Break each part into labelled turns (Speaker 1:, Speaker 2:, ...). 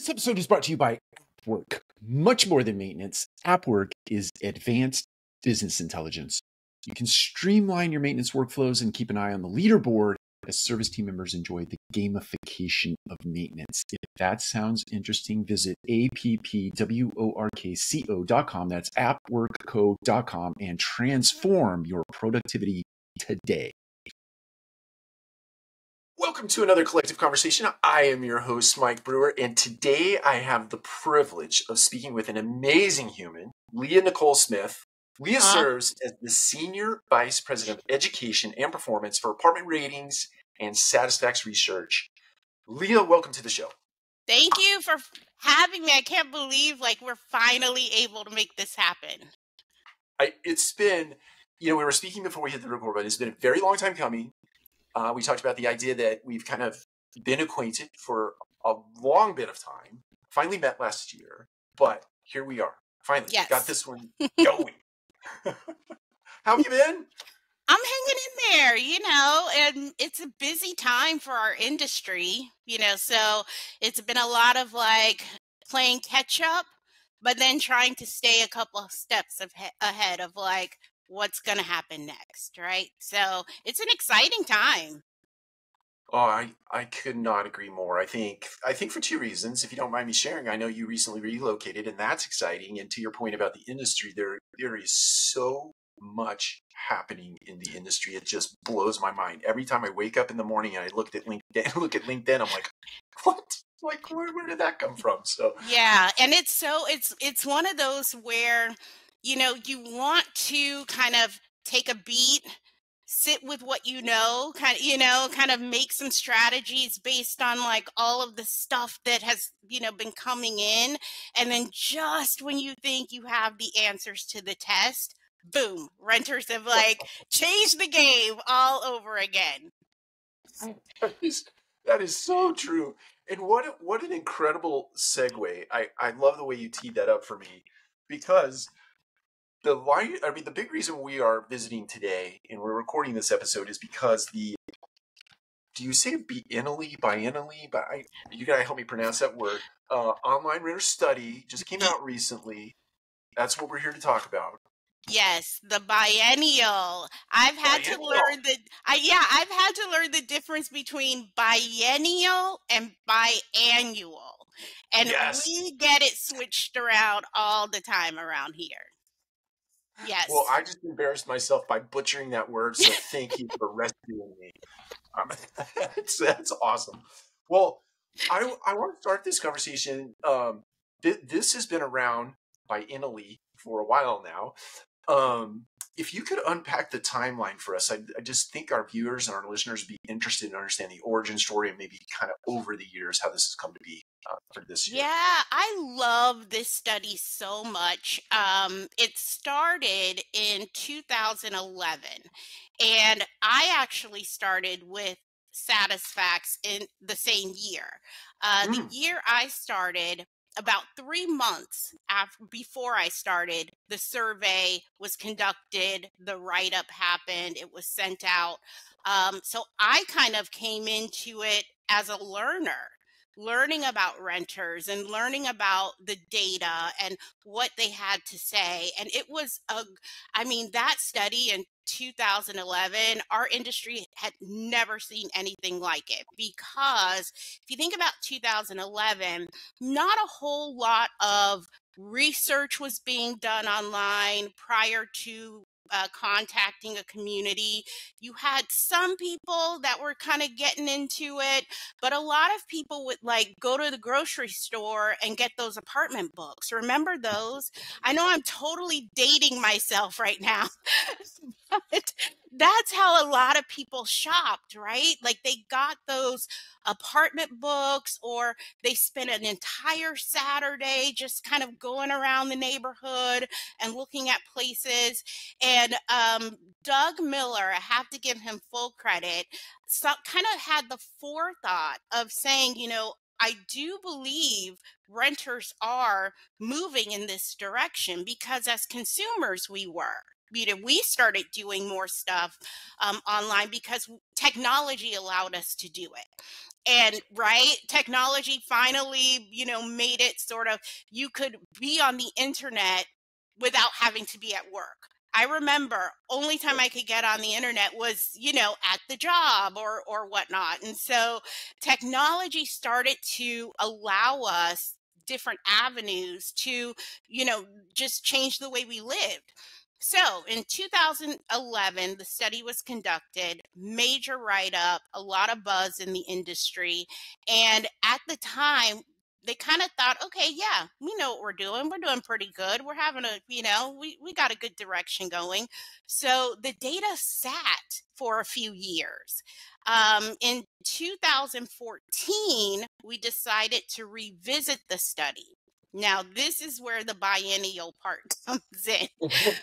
Speaker 1: This episode is brought to you by AppWork. Much more than maintenance, AppWork is advanced business intelligence. You can streamline your maintenance workflows and keep an eye on the leaderboard as service team members enjoy the gamification of maintenance. If that sounds interesting, visit appworkco.com. That's appworkco.com and transform your productivity today. Welcome to another collective conversation. I am your host, Mike Brewer, and today I have the privilege of speaking with an amazing human, Lia Nichole Smith. Lia serves as the Senior Vice President of Education and Performance for Apartment Ratings and Satisfacts Research. Lia, welcome to the show.
Speaker 2: Thank you for having me. I can't believe we're finally able to make this happen.
Speaker 1: It's been, we were speaking before we hit the record button. It's been a very long time coming. We talked about the idea that we've kind of been acquainted for a long bit of time, finally met last year, but here we are. Finally, got this one going. How have you been?
Speaker 2: I'm hanging in there, and it's a busy time for our industry, so it's been a lot of playing catch up, but then trying to stay a couple of steps ahead of what's going to happen next, right? So it's an exciting time.
Speaker 1: Oh, I could not agree more. I think for two reasons, if you don't mind me sharing. I know you recently relocated, and that's exciting. And to your point about the industry, there is so much happening in the industry. It just blows my mind. Every time I wake up in the morning and I look at LinkedIn, I'm like, what? Where did that come from? So
Speaker 2: yeah, and it's one of those where you want to kind of take a beat, sit with what kind of make some strategies based on all of the stuff that has been coming in, and then just when you think you have the answers to the test, boom, renters have changed the game all over again.
Speaker 1: That is so true. And what an incredible segue. I love the way you teed that up for me, because the big reason we are visiting today and we're recording this episode is because do you say biennially? You gotta help me pronounce that word. Online Renter Study just came out recently. That's what we're here to talk about.
Speaker 2: Yes, the biennial. I've had to learn the difference between biennial and biannual. And we get it switched around all the time around here. Yes.
Speaker 1: Well, I just embarrassed myself by butchering that word, so thank you for rescuing me. That's awesome. Well, I want to start this conversation. This has been around biennially for a while now. If you could unpack the timeline for us, I just think our viewers and our listeners would be interested in understanding the origin story and maybe kind of over the years how this has come to be for this year.
Speaker 2: Yeah, I love this study so much. It started in 2011, and I actually started with Satisfacts in the same year. The year I started, about 3 months before I started, the survey was conducted, the write-up happened, it was sent out. So I kind of came into it as a learning about renters and learning about the data and what they had to say. And it was that study in 2011, our industry had never seen anything like it, because if you think about 2011, not a whole lot of research was being done online prior to contacting a community. You had some people that were kind of getting into it, but a lot of people would go to the grocery store and get those apartment books. Remember those? I know I'm totally dating myself right now, but that's how a lot of people shopped, right? They got those apartment books, or they spent an entire Saturday just kind of going around the neighborhood and looking at places. And Doug Miller, I have to give him full credit, kind of had the forethought of saying, I do believe renters are moving in this direction, because as consumers we were. we started doing more stuff online because technology allowed us to do it. And right, technology finally, made it sort of, you could be on the internet without having to be at work. I remember only time I could get on the internet was, at the job or whatnot. And so technology started to allow us different avenues to, just change the way we lived. So in 2011, the study was conducted, major write up, a lot of buzz in the industry. And at the time, they kind of thought, okay, yeah, we know what we're doing. We're doing pretty good. We're having we got a good direction going. So the data sat for a few years. In 2014, we decided to revisit the study. Now, this is where the biennial part comes in.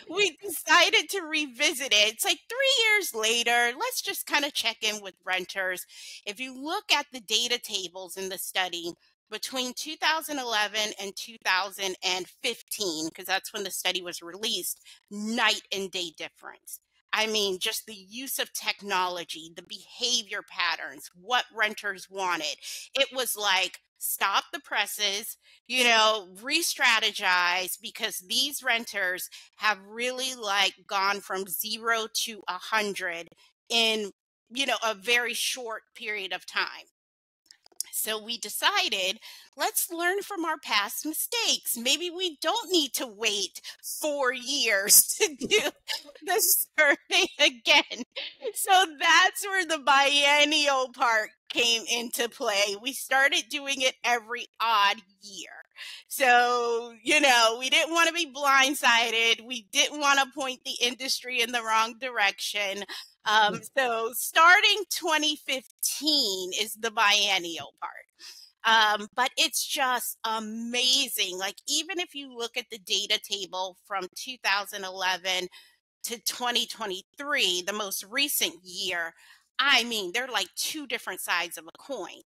Speaker 2: We decided to revisit it. It's like 3 years later. Let's just kind of check in with renters. If you look at the data tables in the study between 2011 and 2015, because that's when the study was released, night and day difference. I mean, just the use of technology, the behavior patterns, what renters wanted. It was like, stop the presses, re-strategize, because these renters have really like gone from 0 to 100 in, a very short period of time. So we decided, let's learn from our past mistakes. Maybe we don't need to wait 4 years to do the survey again. So that's where the biennial part came into play. We started doing it every odd year. So, we didn't want to be blindsided. We didn't want to point the industry in the wrong direction. So starting 2015 is the biennial part. But it's just amazing. Like, even if you look at the data table from 2011 to 2023, the most recent year, I mean, they're like two different sides of a coin,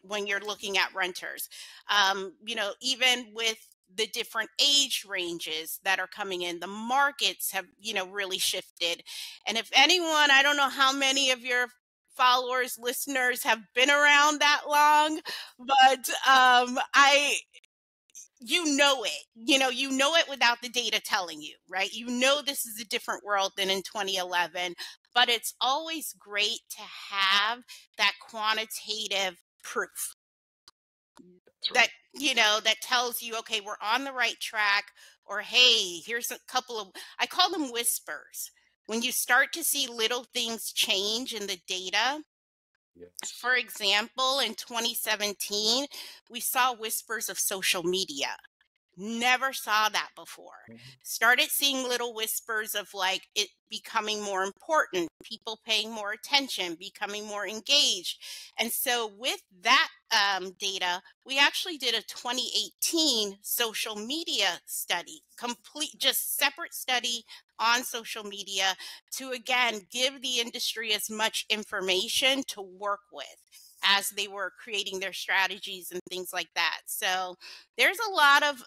Speaker 2: when you're looking at renters. Even with the different age ranges that are coming in, the markets have, really shifted. And if anyone, I don't know how many of your followers, listeners have been around that long, but you know it without the data telling you, right? This is a different world than in 2011, but it's always great to have that quantitative proof that, that tells you, okay, we're on the right track, or, hey, here's a couple of, I call them whispers. When you start to see little things change in the data.
Speaker 1: Yes.
Speaker 2: For example, in 2017, we saw whispers of social media. Never saw that before. Started seeing little whispers of like it becoming more important, people paying more attention, becoming more engaged. And so with that data, we actually did a 2018 social media study, just separate study on social media to, again, give the industry as much information to work with as they were creating their strategies and things like that. So there's a lot of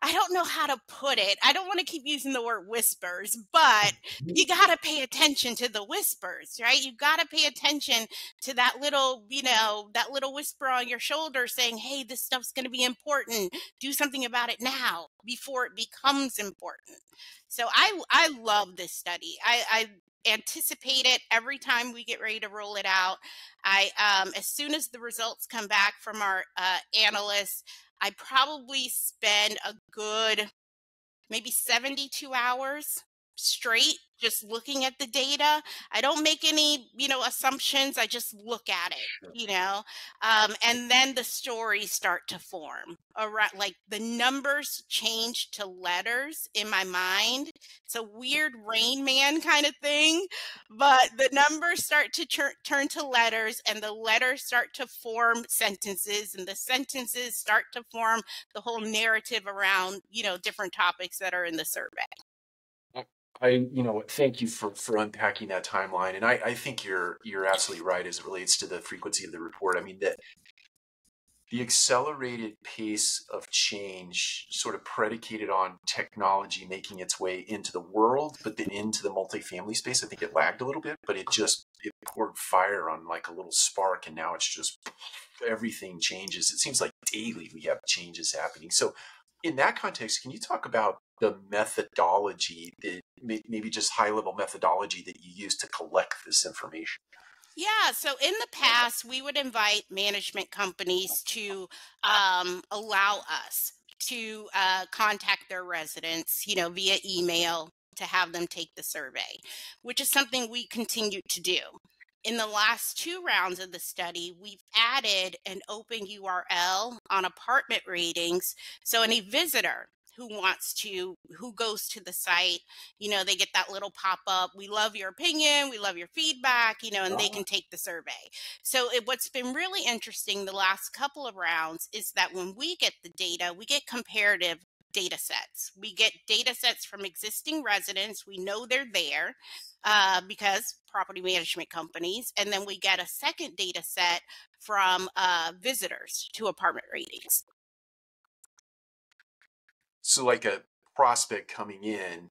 Speaker 2: I don't know how to put it. I don't want to keep using the word whispers, but you got to pay attention to the whispers, right? You got to pay attention to that little, that little whisper on your shoulder saying, hey, this stuff's going to be important. Do something about it now before it becomes important. So I love this study. I anticipate it every time we get ready to roll it out. As soon as the results come back from our analysts, I probably spend a good maybe 72 hours straight just looking at the data. I don't make any, assumptions. I just look at it, and then the stories start to form around, like the numbers change to letters in my mind. It's a weird Rain Man kind of thing, but the numbers start to turn to letters, and the letters start to form sentences, and the sentences start to form the whole narrative around, different topics that are in the survey.
Speaker 1: Thank you for unpacking that timeline. And I think you're absolutely right as it relates to the frequency of the report. I mean, the accelerated pace of change sort of predicated on technology making its way into the world, but then into the multifamily space. I think it lagged a little bit, but it poured fire on like a little spark, and now it's just everything changes. It seems like daily we have changes happening. So in that context, can you talk about the methodology, that maybe just high level methodology that you use to collect this information?
Speaker 2: Yeah, so in the past, we would invite management companies to allow us to contact their residents, via email to have them take the survey, which is something we continue to do. In the last two rounds of the study, we've added an open URL on apartment ratings. So any visitor who goes to the site, they get that little pop up. We love your opinion. We love your feedback, and they
Speaker 1: Ah,
Speaker 2: can take the survey. So what's been really interesting the last couple of rounds is that when we get the data, we get comparative data sets. We get data sets from existing residents. We know they're there because property management companies. And then we get a second data set from visitors to apartment ratings.
Speaker 1: so like a prospect coming in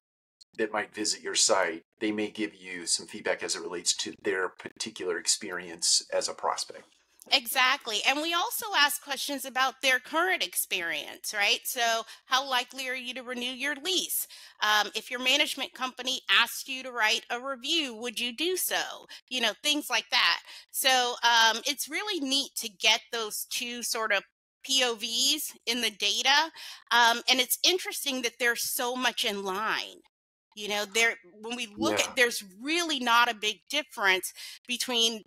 Speaker 1: that might visit your site, they may give you some feedback as it relates to their particular experience as a prospect.
Speaker 2: Exactly. And we also ask questions about their current experience, right? So, how likely are you to renew your lease? If your management company asked you to write a review, would you do so? Things like that. So, it's really neat to get those two sort of POVs in the data. And it's interesting that there's so much in line. There when we look
Speaker 1: Yeah.
Speaker 2: at there's really not a big difference between,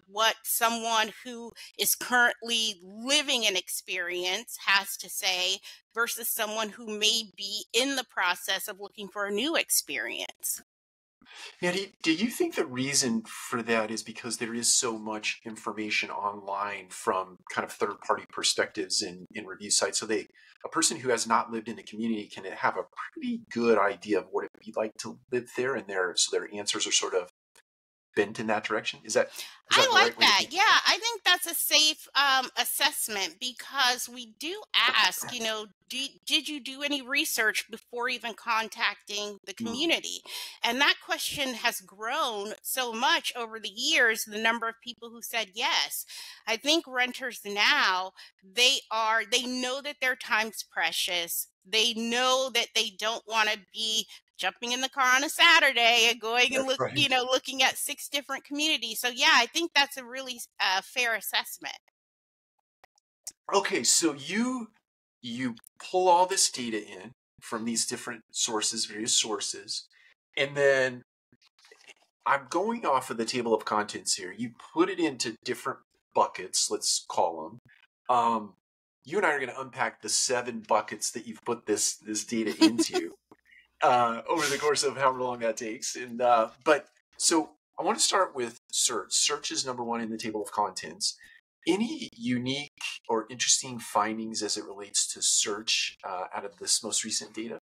Speaker 2: what someone who is currently living an experience has to say versus someone who may be in the process of looking for a new experience.
Speaker 1: Now, do you think the reason for that is because there is so much information online from kind of third party perspectives in review sites? So a person who has not lived in the community can have a pretty good idea of what it would be like to live there, and so their answers are sort of bent in that direction. Is
Speaker 2: I
Speaker 1: that the
Speaker 2: like
Speaker 1: right way to
Speaker 2: that.
Speaker 1: think
Speaker 2: Yeah,
Speaker 1: about
Speaker 2: I think that's a safe assessment because we do ask, did you do any research before even contacting the
Speaker 1: it?
Speaker 2: community? And that question has grown so much over the years, the number of people who said yes. I think renters now, they know that their time's precious. They know that they don't want to be jumping in the car on a Saturday and going and
Speaker 1: That's right.
Speaker 2: looking at six different communities. So yeah, I think that's a really fair assessment.
Speaker 1: Okay, so you pull all this data in from these different sources, various sources, and then I'm going off of the table of contents here. You put it into different buckets, let's call them. You and I are going to unpack the 7 buckets that you've put this data into over the course of however long that takes. And but so I want to start with search. Search is number one in the table of contents. Any unique or interesting findings as it relates to search out of this most recent data?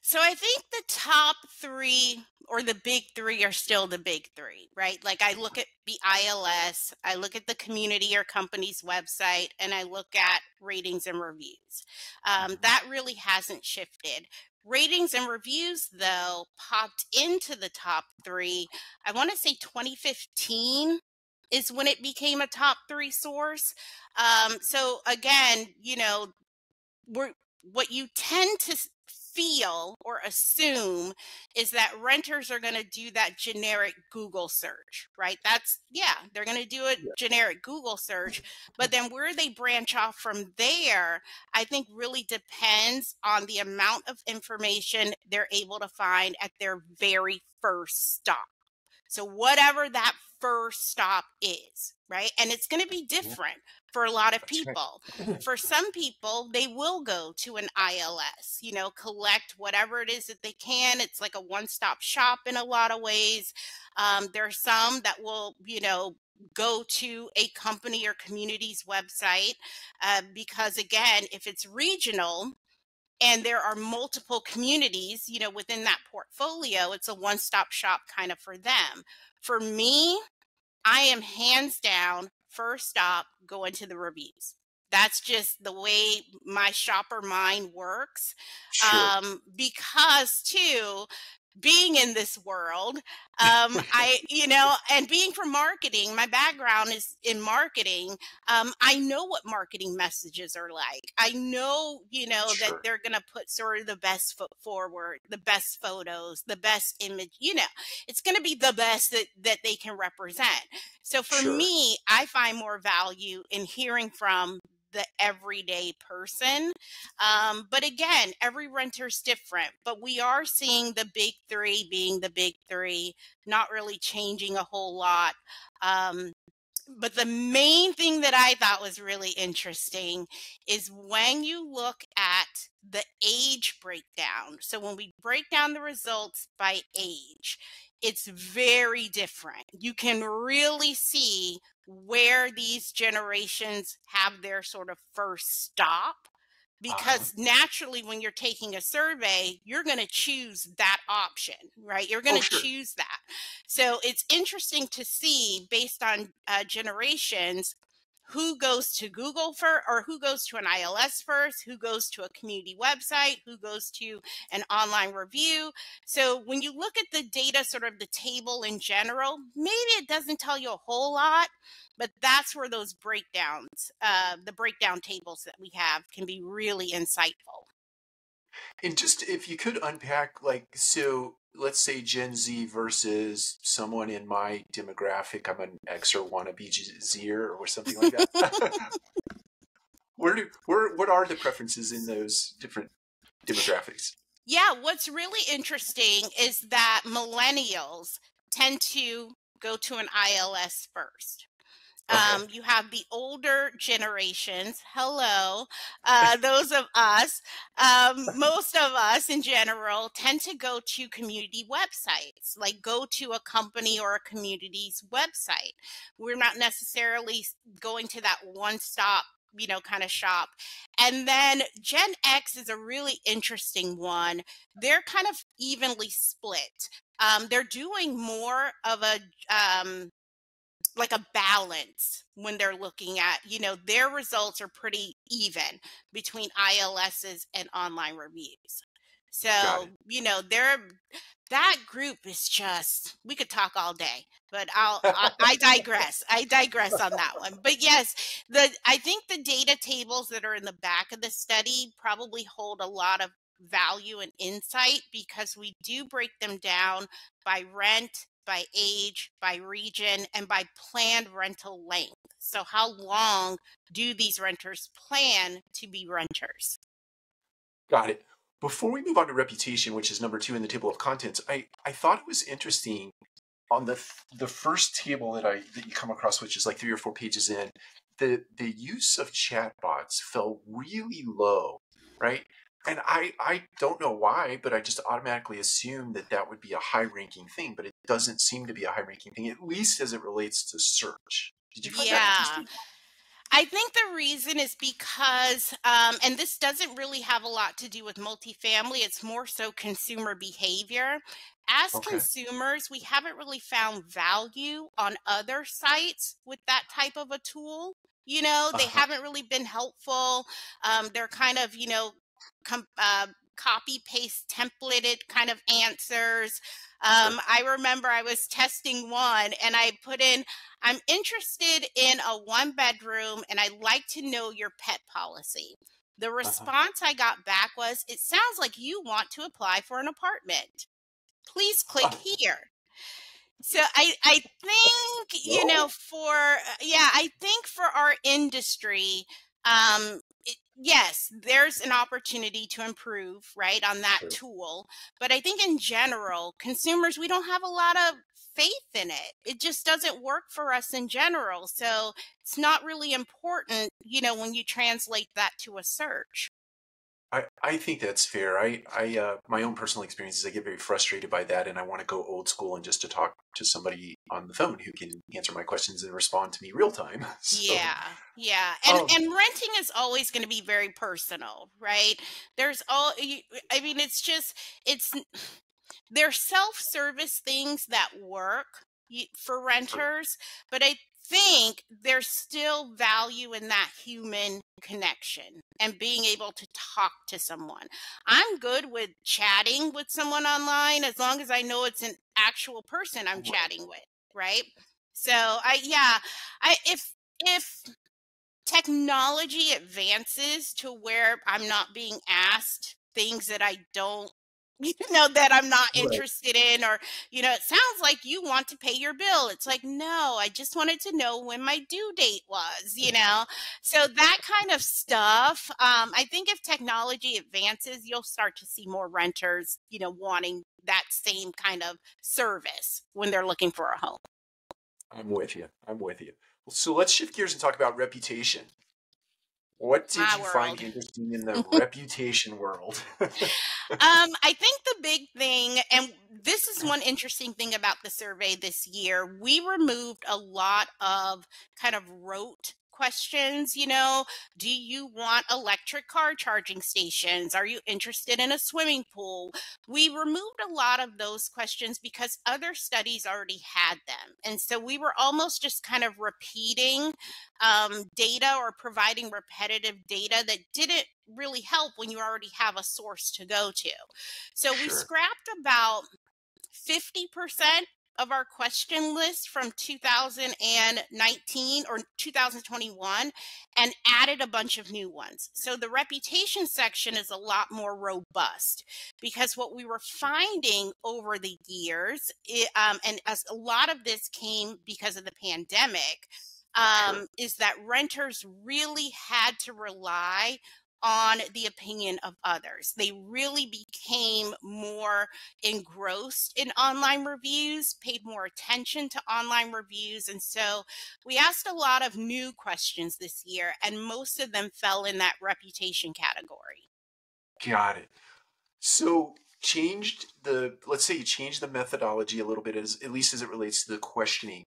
Speaker 2: So I think the top three or the big three are still the big three, right? Like I look at the ILS, I look at the community or company's website, and I look at ratings and reviews.
Speaker 1: Mhm.
Speaker 2: That really hasn't shifted. Ratings and reviews, though, popped into the top three. I want to say 2015 is when it became a top three source. So again, we're what you tend to feel or assume is that renters are going to do that generic Google search, right? They're going to do a
Speaker 1: Yeah.
Speaker 2: generic Google search, but then where they branch off from there, I think really depends on the amount of information they're able to find at their very first stop. So whatever that first stop is, right? And it's going to be
Speaker 1: Yeah,
Speaker 2: different for a lot of
Speaker 1: that's right.
Speaker 2: people. For some people, they will go to an ILS, collect whatever it is that they can. It's like a one-stop shop in a lot of ways. There are some that will, go to a company or community's website because, again, if it's regional, and there are multiple communities, within that portfolio, it's a one-stop shop kind of for them. For me, I am hands down first stop going to the reviews. That's just the way my shopper mind works.
Speaker 1: Sure.
Speaker 2: Because too, being in this world, and being from marketing, my background is in marketing. I know what marketing messages are like. I know, that
Speaker 1: Sure.
Speaker 2: they're going to put sort of the best foot forward, the best photos, the best image, it's going to be the best that they can represent. So for
Speaker 1: Sure.
Speaker 2: me, I find more value in hearing from the everyday person. But again, every renter's different, but we are seeing the big three being the big three, not really changing a whole lot. Um, but the main thing that I thought was really interesting is when you look at the age breakdown. So when we break down the results by age, it's very different. You can really see where these generations have their sort of first stop.
Speaker 1: Uh-huh.
Speaker 2: Because naturally, when you're taking a survey, you're going to choose that option, right? You're going
Speaker 1: Oh,
Speaker 2: to
Speaker 1: sure.
Speaker 2: choose that. So it's interesting to see based on generations who goes to Google first, or who goes to an ILS first, who goes to a community website, who goes to an online review. So when you look at the data, sort of the table in general, maybe it doesn't tell you a whole lot, but that's where those breakdowns, the breakdown tables that we have, can be really insightful.
Speaker 1: And just if you could unpack, like, so let's say Gen Z versus someone in my demographic, I'm an X or wannabe Zer or something like that. What are the preferences in those different demographics?
Speaker 2: Yeah, what's really interesting is that millennials tend to go to an ILS first.
Speaker 1: Okay.
Speaker 2: You have the older generations. Hello, those of us. Most of us, in general, tend to go to community websites, like go to a company or a community's website. We're not necessarily going to that one stop, kind of shop. And then Gen X is a really interesting one. They're kind of evenly split. They're doing more of a like a balance when they're looking at, their results are pretty even between ILSs and online reviews.
Speaker 1: Got
Speaker 2: So,
Speaker 1: it.
Speaker 2: that group is just, we could talk all day, but I digress. I digress on that one. But yes, I think the data tables that are in the back of the study probably hold a lot of value and insight, because we do break them down by rent, by age, by region, and by planned rental length. So how long do these renters plan to be renters?
Speaker 1: Got it. Before we move on to reputation, which is number two in the table of contents, I thought it was interesting on the first table that you come across, which is like 3 or 4 pages in, the use of chatbots fell really low, right? And I don't know why, but I just automatically assumed that that would be a high ranking thing, but it doesn't seem to be a high ranking thing, at least as it relates to search. Did you find that
Speaker 2: Yeah.
Speaker 1: interesting?
Speaker 2: I think the reason is because, and this doesn't really have a lot to do with multifamily, it's more so consumer behavior. As
Speaker 1: Okay.
Speaker 2: consumers, we haven't really found value on other sites with that type of a tool. They
Speaker 1: Uh-huh.
Speaker 2: haven't really been helpful. They're kind of, copy paste templated kind of answers.
Speaker 1: Sure.
Speaker 2: I remember I was testing one and I put in, I'm interested in a 1 bedroom and I'd like to know your pet policy. The
Speaker 1: Uh-huh.
Speaker 2: response I got back was, it sounds like you want to apply for an apartment. Please click here. So I think,
Speaker 1: No?
Speaker 2: I think for our industry, yes, there's an opportunity to improve, right, on that
Speaker 1: Sure.
Speaker 2: tool. But I think in general, consumers, we don't have a lot of faith in it. It just doesn't work for us in general. So it's not really important, when you translate that to a search.
Speaker 1: I think that's fair. My own personal experience is I get very frustrated by that, and I want to go old school and just to talk to somebody on the phone who can answer my questions and respond to me real time. So,
Speaker 2: Yeah, yeah. And
Speaker 1: um,
Speaker 2: and renting is always going to be very personal, right? There's all I mean, it's they're self-service things that work for
Speaker 1: sure.
Speaker 2: renters, but I think there's still value in that human connection and being able to talk to someone. I'm good with chatting with someone online as long as I know it's an actual person I'm
Speaker 1: Right.
Speaker 2: chatting with, right? So if technology advances to where I'm not being asked things that I don't, that I'm not
Speaker 1: Right.
Speaker 2: interested in, or, it sounds like you want to pay your bill. It's like, no, I just wanted to know when my due date was. So that kind of stuff. I think if technology advances, you'll start to see more renters, wanting that same kind of service when they're looking for a home.
Speaker 1: I'm with you. I'm with you. Well, so let's shift gears and talk about reputation. What did
Speaker 2: My
Speaker 1: you find
Speaker 2: world.
Speaker 1: interesting in the reputation world?
Speaker 2: I think the big thing, and this is one interesting thing about the survey this year, we removed a lot of kind of rote questions. Do you want electric car charging stations? Are you interested in a swimming pool? We removed a lot of those questions because other studies already had them. And so we were almost just kind of repeating data or providing repetitive data that didn't really help when you already have a source to go to. So we
Speaker 1: Sure.
Speaker 2: scrapped about 50% of our question list from 2019 or 2021 and added a bunch of new ones. So the reputation section is a lot more robust because what we were finding over the years, and as a lot of this came because of the pandemic,
Speaker 1: Sure.
Speaker 2: is that renters really had to rely on the opinion of others. They really became more engrossed in online reviews, paid more attention to online reviews. And so we asked a lot of new questions this year, and most of them fell in that reputation category.
Speaker 1: Got it. So let's say you changed the methodology a little bit, at least as it relates to the questioning.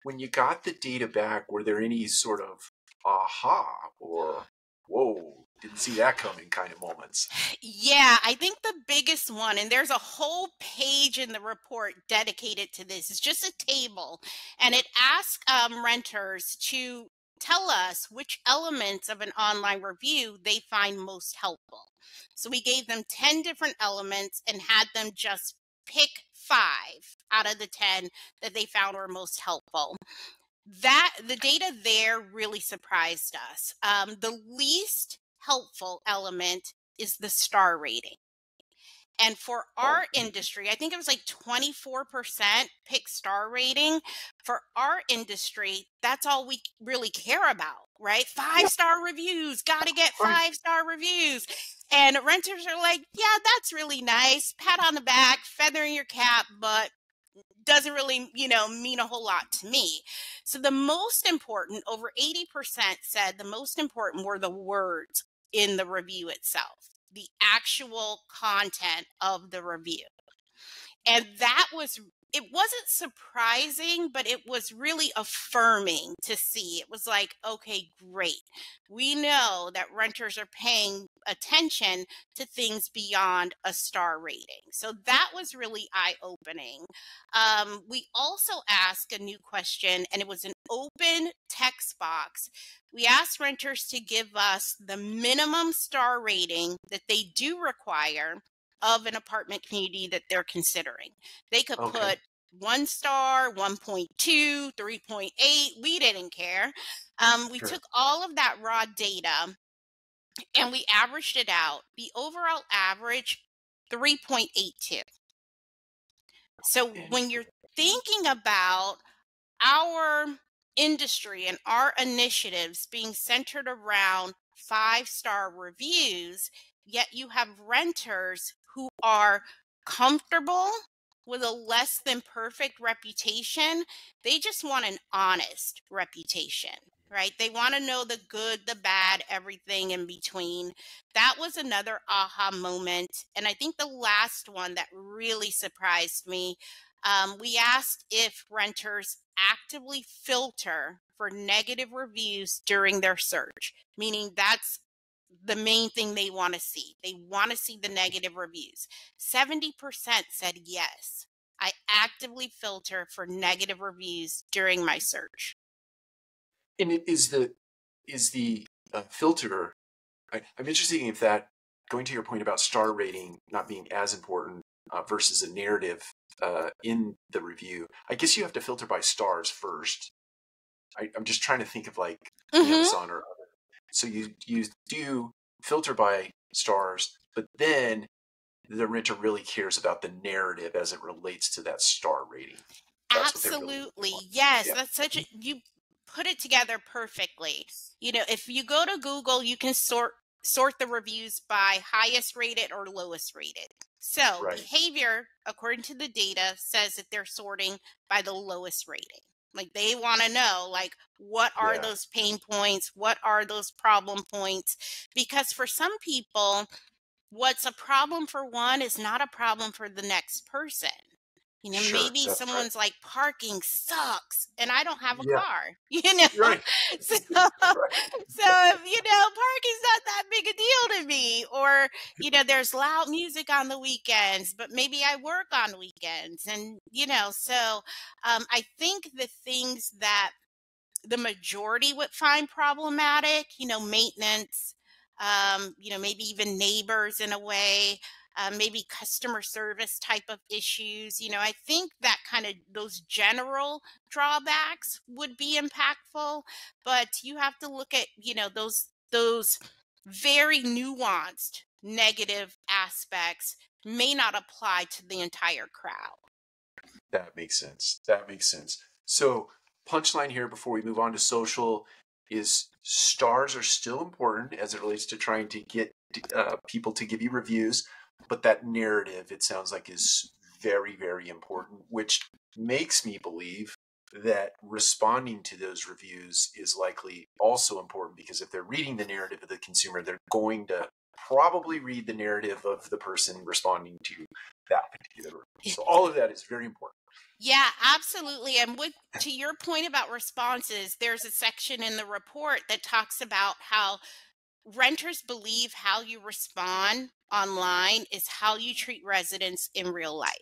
Speaker 1: When you got the data back, were there any sort of aha or whoa, didn't see that coming kind of moments?
Speaker 2: Yeah, I think the biggest one, and there's a whole page in the report dedicated to this, is just a table, and it asks renters to tell us which elements of an online review they find most helpful. So we gave them 10 different elements and had them just pick 5 out of the 10 that they found were most helpful. That the data there really surprised us. The least helpful element is the star rating. And for
Speaker 1: Oh,
Speaker 2: our industry, I think it was like 24% pick star rating. For our industry, that's all we really care about, right?
Speaker 1: yeah,
Speaker 2: 5-star reviews, got to get
Speaker 1: right.
Speaker 2: 5-star reviews. And renters are like, yeah, that's really nice. Pat on the back, feather in your cap, but doesn't really, mean a whole lot to me. So the most important, over 80% said the most important were the words in the review itself, the actual content of the review. And it wasn't surprising, but it was really affirming to see. It was like, okay, great. We know that renters are paying attention to things beyond a star rating. So that was really eye opening. We also asked a new question, and it was an open text box. We asked renters to give us the minimum star rating that they do require of an apartment community that they're considering. They could
Speaker 1: Okay,
Speaker 2: put 1 star, 1.2, 3.8. We didn't care. We
Speaker 1: sure.
Speaker 2: took all of that raw data and we averaged it out. The overall average, 3.82. So when you're
Speaker 1: Interesting.
Speaker 2: thinking about our industry and our initiatives being centered around 5-star reviews, yet you have renters who are comfortable with a less than perfect reputation. They just want an honest reputation, right? They want to know the good, the bad, everything in between. That was another aha moment. And I think the last one that really surprised me, we asked if renters actively filter for negative reviews during their search, meaning that's the main thing they want to see. They want to see the negative reviews. 70% said yes. I actively filter for negative reviews during my search.
Speaker 1: And is the filter? I'm interested if that, going to your point about star rating not being as important versus a narrative in the review. I guess you have to filter by stars first. I'm just trying to think of like
Speaker 2: Mm-hmm.
Speaker 1: Amazon or other. So you do filter by stars, but then the renter really cares about the narrative as it relates to that star rating. That's what they really
Speaker 2: Absolutely.
Speaker 1: want.
Speaker 2: Yes,
Speaker 1: Yeah.
Speaker 2: that's such a, you put it together perfectly. If you go to Google, you can sort the reviews by highest rated or lowest rated. So,
Speaker 1: Right.
Speaker 2: behavior, according to the data, says that they're sorting by the lowest rating. Like they want to know like what are
Speaker 1: Yeah.
Speaker 2: those pain points? What are those problem points? Because for some people, what's a problem for one is not a problem for the next person.
Speaker 1: Sure.
Speaker 2: Maybe
Speaker 1: That's right.
Speaker 2: someone's like parking sucks and I don't have a
Speaker 1: Yeah.
Speaker 2: car,
Speaker 1: Right.
Speaker 2: So,
Speaker 1: Right.
Speaker 2: parking's not that big a deal to me. Or, there's loud music on the weekends, but maybe I work on weekends. And, I think the things that the majority would find problematic, maintenance, maybe even neighbors in a way, maybe customer service type of issues. I think that kind of those general drawbacks would be impactful, but you have to look at, those very nuanced negative aspects may not apply to the entire crowd.
Speaker 1: That makes sense. That makes sense. So, punchline here before we move on to social is stars are still important as it relates to trying to get people to give you reviews, but that narrative, it sounds like, is very, very important, which makes me believe that responding to those reviews is likely also important because if they're reading the narrative of the consumer, they're going to probably read the narrative of the person responding to that particular review. So all of that is very important.
Speaker 2: Yeah, absolutely. And to your point about responses, there's a section in the report that talks about how renters believe how you respond online is how you treat residents in real life.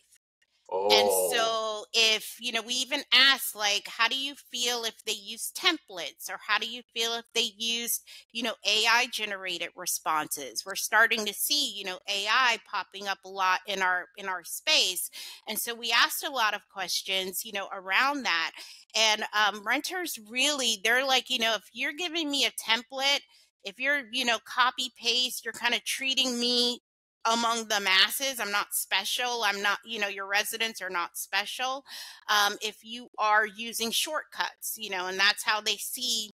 Speaker 2: And
Speaker 1: Oh,
Speaker 2: so if, we even ask like, how do you feel if they use templates, or how do you feel if they use, AI generated responses? We're starting to see, AI popping up a lot in our space. And so we asked a lot of questions, around that. And renters really, they're like, if you're giving me a template, if you're, copy paste, you're kind of treating me among the masses. I'm not special. I'm not, your residents are not special. If you are using shortcuts, and that's how they see,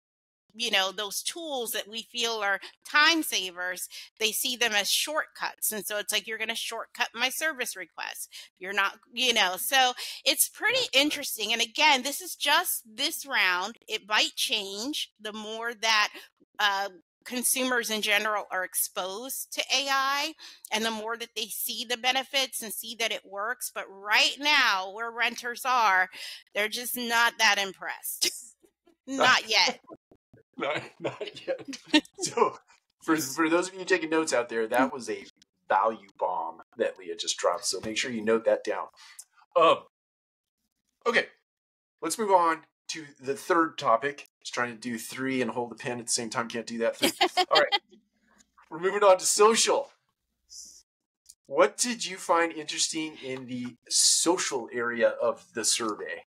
Speaker 2: those tools that we feel are time savers, they see them as shortcuts. And so it's like, you're going to shortcut my service request. You're not, so it's pretty
Speaker 1: that's right.
Speaker 2: interesting. And again, this is just this round. It might change the more that, consumers in general are exposed to AI, and the more that they see the benefits and see that it works. But right now, where renters are, they're just not that impressed. Not yet.
Speaker 1: Not yet. So, for those of you taking notes out there, that was a value bomb that Leah just dropped. So make sure you note that down. Um, okay, let's move on to the third topic. Just trying to do three and hold the pen at the same time. Can't do that. All right, we're moving on to social. What did you find interesting in the social area of the survey?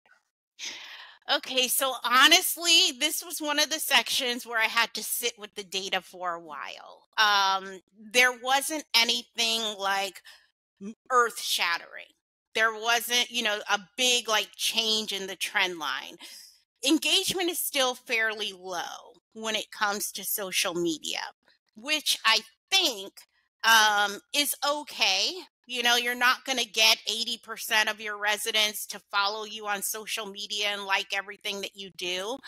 Speaker 2: Okay, so honestly, this was one of the sections where I had to sit with the data for a while. There wasn't anything like earth shattering. There wasn't, a big like change in the trend line. Engagement is still fairly low when it comes to social media, which I think is okay. You're not going to get 80% of your residents to follow you on social media and like everything that you do.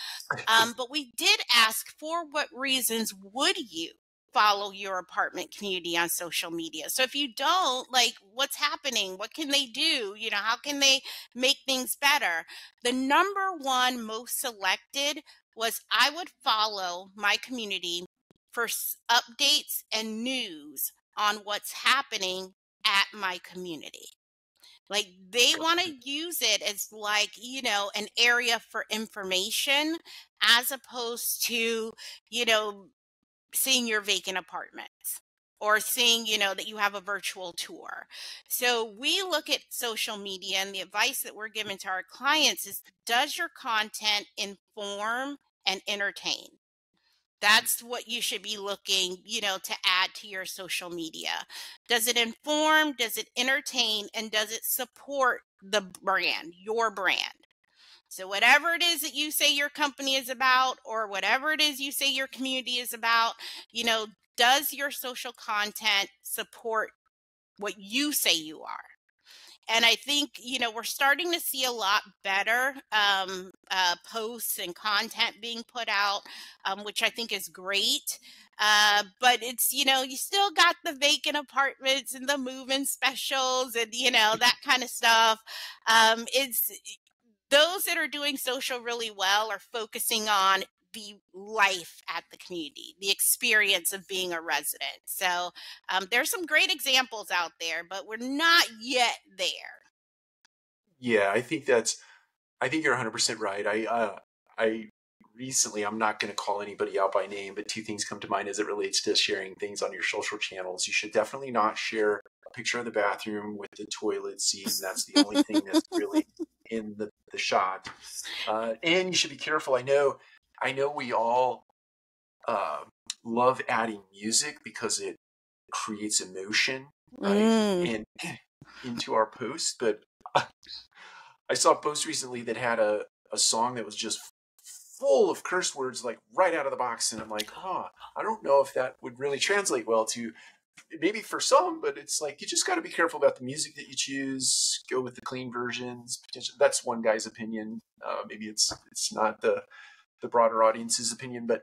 Speaker 2: But we did ask, for what reasons would you follow your apartment community on social media? So if you don't, like, what's happening? What can they do? How can they make things better? The number one most selected was, I would follow my community for updates and news on what's happening at my community. Like they want to use it as like, an area for information as opposed to, you know, seeing your vacant apartments or seeing, that you have a virtual tour. So we look at social media, and the advice that we're giving to our clients is, does your content inform and entertain? That's what you should be looking, to add to your social media. Does it inform? Does it entertain? And does it support the brand, your brand? So, whatever it is that you say your company is about, or whatever it is you say your community is about, you know, does your social content support what you say you are? And I think, we're starting to see a lot better posts and content being put out, which I think is great. But it's, you still got the vacant apartments and the move-in specials and, that kind of stuff. It's those that are doing social really well are focusing on the life at the community, the experience of being a resident. So there's some great examples out there, but we're not yet there.
Speaker 1: Yeah, I think you're 100% right. I recently, I'm not going to call anybody out by name, but two things come to mind as it relates to sharing things on your social channels. You should definitely not share a picture of the bathroom with the toilet seat, and that's the only thing that's really in the shot. And you should be careful. I know we all love adding music because it creates emotion, right? And into our posts, but I saw a post recently that had a song that was just full of curse words, like right out of the box. And I'm like, I don't know if that would really translate well to maybe for some, but it's like, you just got to be careful about the music that you choose. Go with the clean versions. Potentially, that's one guy's opinion. Maybe it's not the broader audience's opinion, but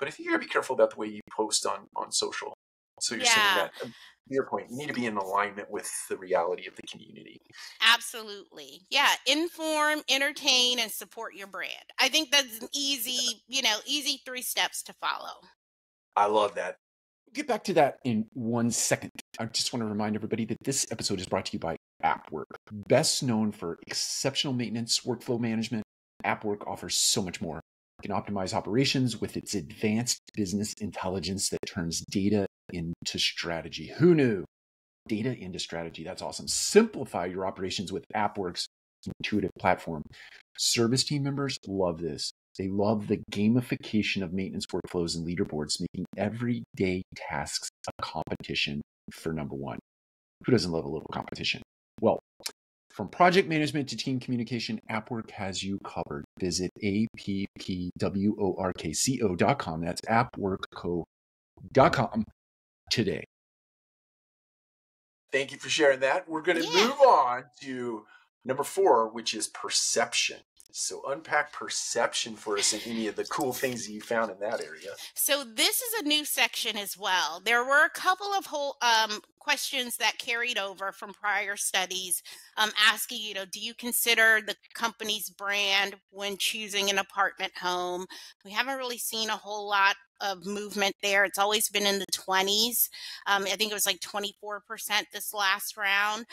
Speaker 1: I think you got to be careful about the way you post on social. So you're saying that, to your point, you need to be in alignment with the reality of the community.
Speaker 2: Absolutely. Yeah. Inform, entertain, and support your brand. I think that's an easy 3 steps to follow.
Speaker 1: I love that.
Speaker 3: We'll get back to that in 1 second. I just want to remind everybody that this episode is brought to you by AppWork. Best known for exceptional maintenance, workflow management, AppWork offers so much more. It can optimize operations with its advanced business intelligence that turns data into strategy. Who knew? Data into strategy. That's awesome. Simplify your operations with AppWorks' intuitive platform. Service team members love this. They love the gamification of maintenance workflows and leaderboards, making everyday tasks a competition for number one. Who doesn't love a little competition? Well, from project management to team communication, AppWork has you covered. Visit appworkco.com. That's appworkco.com today.
Speaker 1: Thank you for sharing that. We're going to move on to number 4, which is perception. So unpack perception for us and any of the cool things that you found in that area.
Speaker 2: So this is a new section as well. There were a couple of questions that carried over from prior studies asking, do you consider the company's brand when choosing an apartment home? We haven't really seen a whole lot of movement there. It's always been in the 20s. I think it was like 24% this last round,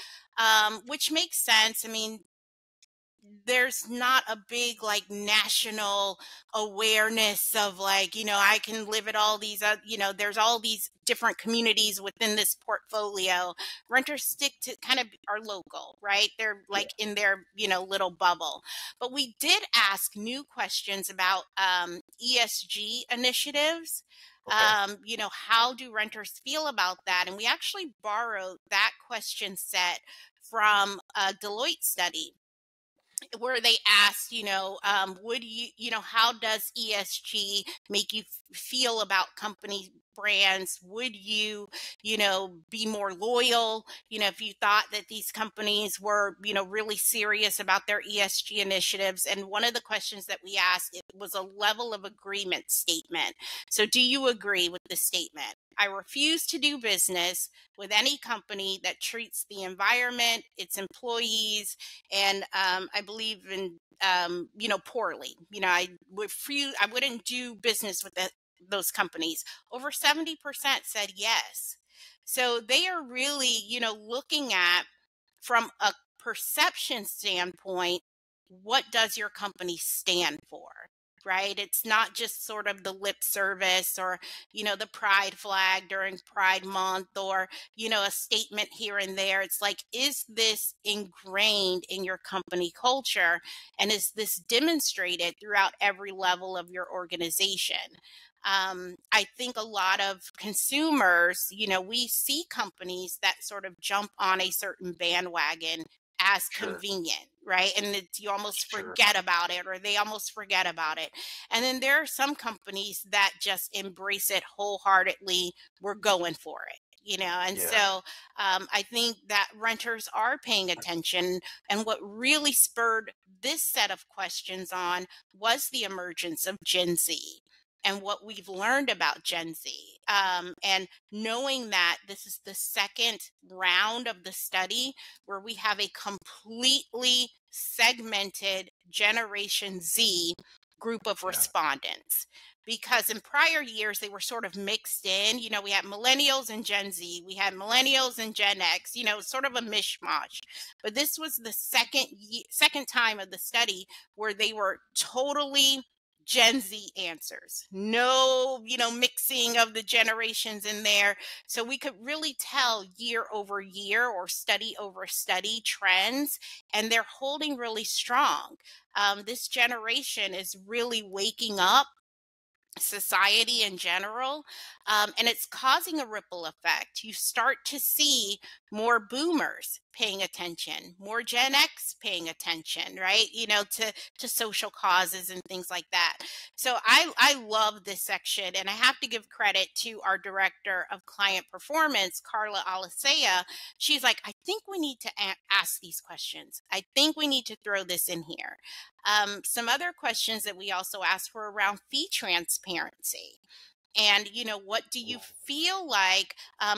Speaker 2: which makes sense. I mean, there's not a big like national awareness of like, I can live at all these, there's all these different communities within this portfolio. Renters stick to kind of are local, right? They're like in their, little bubble. But we did ask new questions about ESG initiatives. Okay. How do renters feel about that? And we actually borrowed that question set from a Deloitte study, where they asked, would how does ESG make you feel about company brands? Would you, be more loyal, if you thought that these companies were, really serious about their ESG initiatives? And one of the questions that we asked, it was a level of agreement statement. So do you agree with the statement? I refuse to do business with any company that treats the environment, its employees, and I believe in, poorly. I wouldn't do business with those companies. Over 70% said yes. So they are really, looking at from a perception standpoint, what does your company stand for? Right? It's not just sort of the lip service or, the pride flag during Pride Month or, a statement here and there. It's like, is this ingrained in your company culture? And is this demonstrated throughout every level of your organization? I think a lot of consumers, we see companies that sort of jump on a certain bandwagon as
Speaker 1: Sure.
Speaker 2: convenient, right? And you almost
Speaker 1: Sure.
Speaker 2: forget about it, or they almost forget about it. And then there are some companies that just embrace it wholeheartedly. We're going for it. And
Speaker 1: Yeah.
Speaker 2: so I think that renters are paying attention. And what really spurred this set of questions on was the emergence of Gen Z and what we've learned about Gen Z. And knowing that this is the second round of the study where we have a completely segmented Generation Z group of
Speaker 1: Yeah.
Speaker 2: respondents. Because in prior years, they were sort of mixed in. We had millennials and Gen Z, we had millennials and Gen X, sort of a mishmash. But this was the second time of the study where they were totally Gen Z answers. No, mixing of the generations in there. So we could really tell year over year or study over study trends, and they're holding really strong. This generation is really waking up society in general, and it's causing a ripple effect. You start to see more boomers paying attention, more Gen X paying attention, right? To social causes and things like that. So I love this section, and I have to give credit to our director of client performance, Carla Alicea. She's like, I think we need to ask these questions. I think we need to throw this in here. Some other questions that we also asked were around fee transparency. And, what do you feel like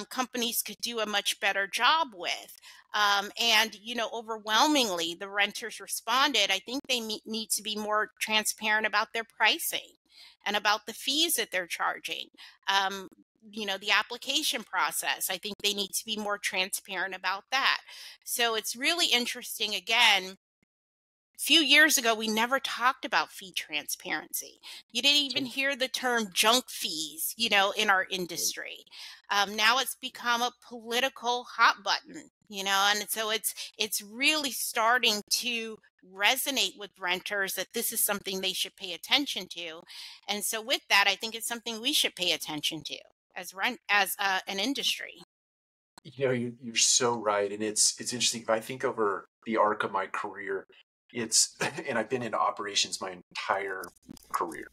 Speaker 2: companies could do a much better job with? And, overwhelmingly, the renters responded, I think they need to be more transparent about their pricing and about the fees that they're charging. The application process, I think they need to be more transparent about that. So it's really interesting. Again, few years ago, we never talked about fee transparency. You didn't even hear the term junk fees, in our industry. Now it's become a political hot button, and so it's really starting to resonate with renters that this is something they should pay attention to. And so with that, I think it's something we should pay attention to as an industry.
Speaker 1: You're so right, and it's interesting. If I think over the arc of my career, and I've been in operations my entire career,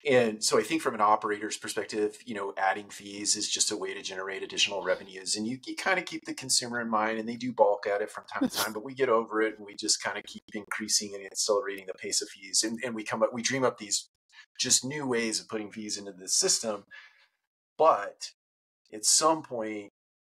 Speaker 1: and so I think from an operator's perspective, adding fees is just a way to generate additional revenues, and you kind of keep the consumer in mind, and they do balk at it from time to time, but we get over it, and we just kind of keep increasing and accelerating the pace of fees, and we dream up these just new ways of putting fees into the system, but at some point,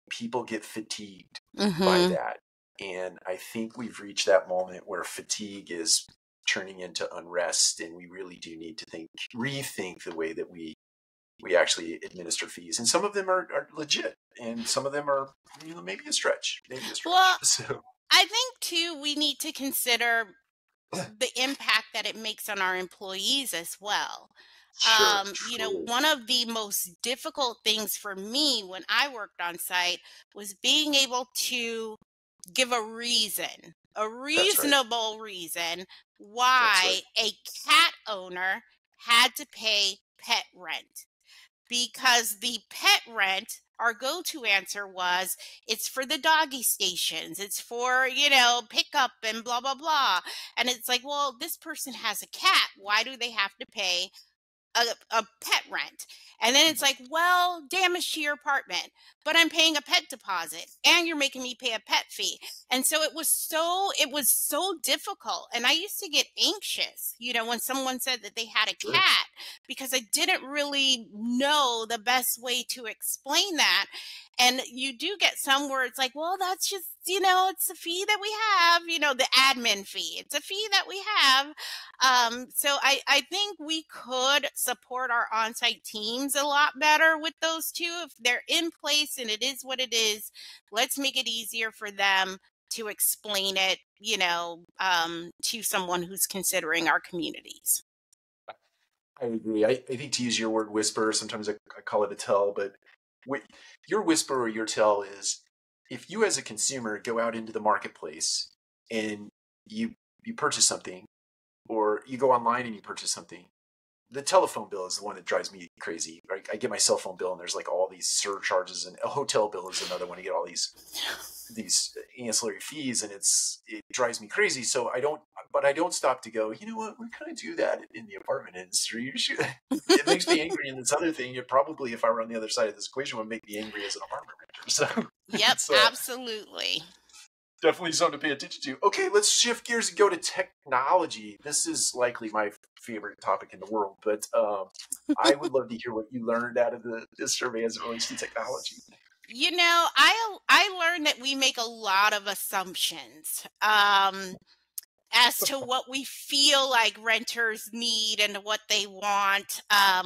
Speaker 1: people get fatigued by that. And I think we've reached that moment where fatigue is turning into unrest, and we really do need to rethink the way that we actually administer fees. And some of them are legit, and some of them are maybe a stretch.
Speaker 2: Well,
Speaker 1: so
Speaker 2: I think too we need to consider the impact that it makes on our employees as well.
Speaker 1: sure,
Speaker 2: One of the most difficult things for me when I worked on site was being able to give a reasonable reason why a cat owner had to pay pet rent. Because the pet rent, our go-to answer was, it's for the doggy stations, it's for, pickup and blah, blah, blah. And it's like, well, this person has a cat. Why do they have to pay a pet rent? And then it's like, well, damage to your apartment, but I'm paying a pet deposit and you're making me pay a pet fee. And so it was so difficult. And I used to get anxious, when someone said that they had a cat, because I didn't really know the best way to explain that. And you do get some where it's like, well, that's just, it's a fee that we have, the admin fee. It's a fee that we have. So I think we could support our on-site teams a lot better with those two. If they're in place and it is what it is, let's make it easier for them. to explain it, to someone who's considering our communities.
Speaker 1: I agree. I think to use your word whisper, sometimes I call it a tell, but your whisper or your tell is if you as a consumer go out into the marketplace and you purchase something, or you go online and you purchase something, the telephone bill is the one that drives me crazy. Right? I get my cell phone bill and there's like all these surcharges, and a hotel bill is another one. You get all these ancillary fees, and it drives me crazy. So I don't stop to go, you know what, we kind of do that in the apartment industry. It makes me angry. And this other thing, it probably, if I were on the other side of this equation, would make me angry as an apartment renter. So
Speaker 2: Yep,
Speaker 1: it's
Speaker 2: absolutely.
Speaker 1: definitely something to pay attention to. Okay, let's shift gears and go to technology. This is likely my favorite topic in the world, but I would love to hear what you learned out of this survey as it relates to technology.
Speaker 2: I learned that we make a lot of assumptions as to what we feel like renters need and what they want.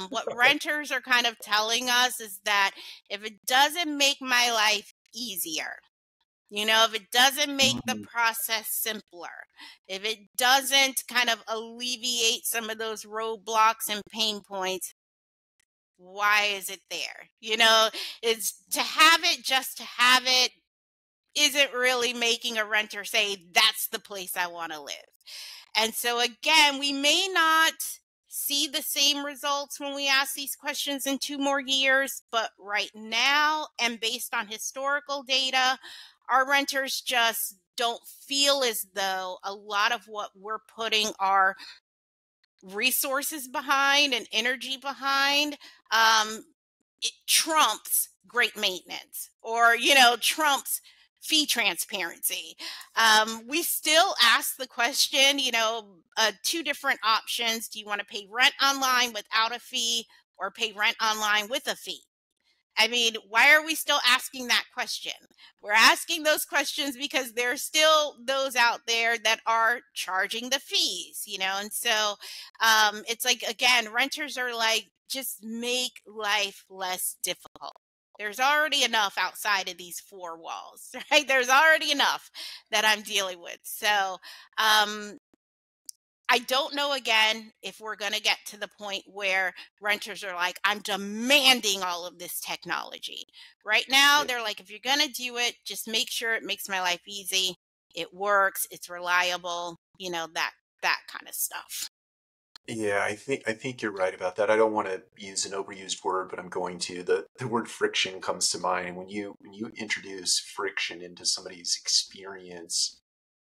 Speaker 2: What renters are kind of telling us is that if it doesn't make my life easier, if it doesn't make the process simpler, if it doesn't kind of alleviate some of those roadblocks and pain points, why is it there? It's to have it just to have it isn't really making a renter say, that's the place I want to live. And so again, we may not see the same results when we ask these questions in 2 more years, but right now, and based on historical data, our renters just don't feel as though a lot of what we're putting our resources behind and energy behind, it trumps great maintenance, or trumps fee transparency. We still ask the question, 2 different options. Do you want to pay rent online without a fee, or pay rent online with a fee? I mean, why are we still asking that question? We're asking those questions because there are still those out there that are charging the fees, and so it's like, again, renters are like, just make life less difficult. There's already enough outside of these 4 walls, right? There's already enough that I'm dealing with. So I don't know, again, if we're going to get to the point where renters are like, I'm demanding all of this technology. Right now, they're like, if you're going to do it, just make sure it makes my life easy. It works. It's reliable, that kind of stuff.
Speaker 1: Yeah, I think you're right about that. I don't want to use an overused word, but I'm going to. The word friction comes to mind. And when you introduce friction into somebody's experience,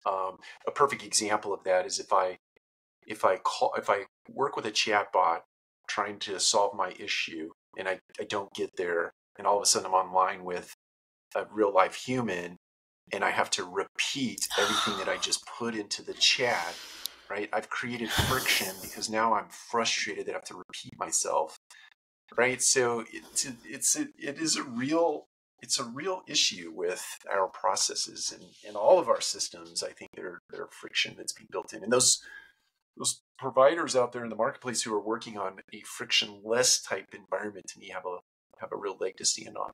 Speaker 1: a perfect example of that is if I work with a chat bot trying to solve my issue and I don't get there, and all of a sudden I'm online with a real life human and I have to repeat everything that I just put into the chat, right? I've created friction because now I'm frustrated that I have to repeat myself, right? So it is a real issue with our processes and all of our systems. I think there are friction that's being built in, and those providers out there in the marketplace who are working on a frictionless type environment, to me, have a real leg to stand on.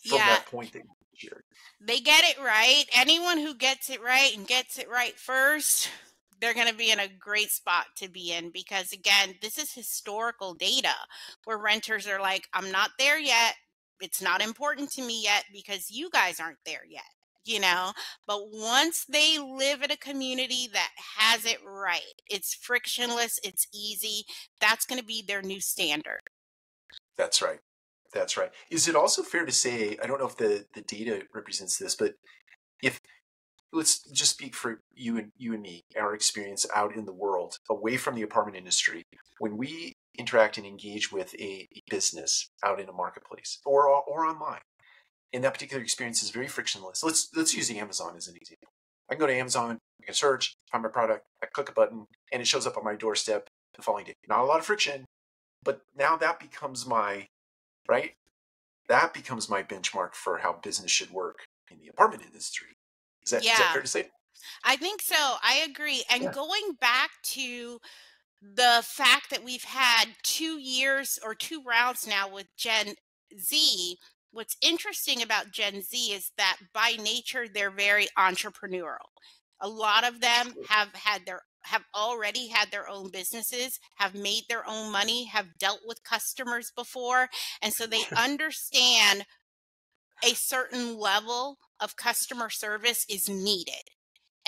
Speaker 1: From that point that you shared,
Speaker 2: they get it right. Anyone who gets it right and gets it right first, they're going to be in a great spot to be in, because again, this is historical data where renters are like, I'm not there yet. It's not important to me yet because you guys aren't there yet. But once they live in a community that has it right, it's frictionless, it's easy, that's going to be their new standard.
Speaker 1: That's right. That's right. Is it also fair to say, I don't know if the data represents this, but if, let's just speak for you and me, our experience out in the world, away from the apartment industry, when we interact and engage with a business out in a marketplace or online, and that particular experience is very frictionless. Let's use Amazon as an example. I can go to Amazon, I can search, find my product, I click a button, and it shows up on my doorstep the following day. Not a lot of friction, but now that becomes my benchmark for how business should work in the apartment industry. Is that fair to say?
Speaker 2: I think so. I agree. And going back to the fact that we've had 2 years or 2 rounds now with Gen Z, what's interesting about Gen Z is that by nature, they're very entrepreneurial. A lot of them have already had their own businesses, have made their own money, have dealt with customers before. And so they understand a certain level of customer service is needed.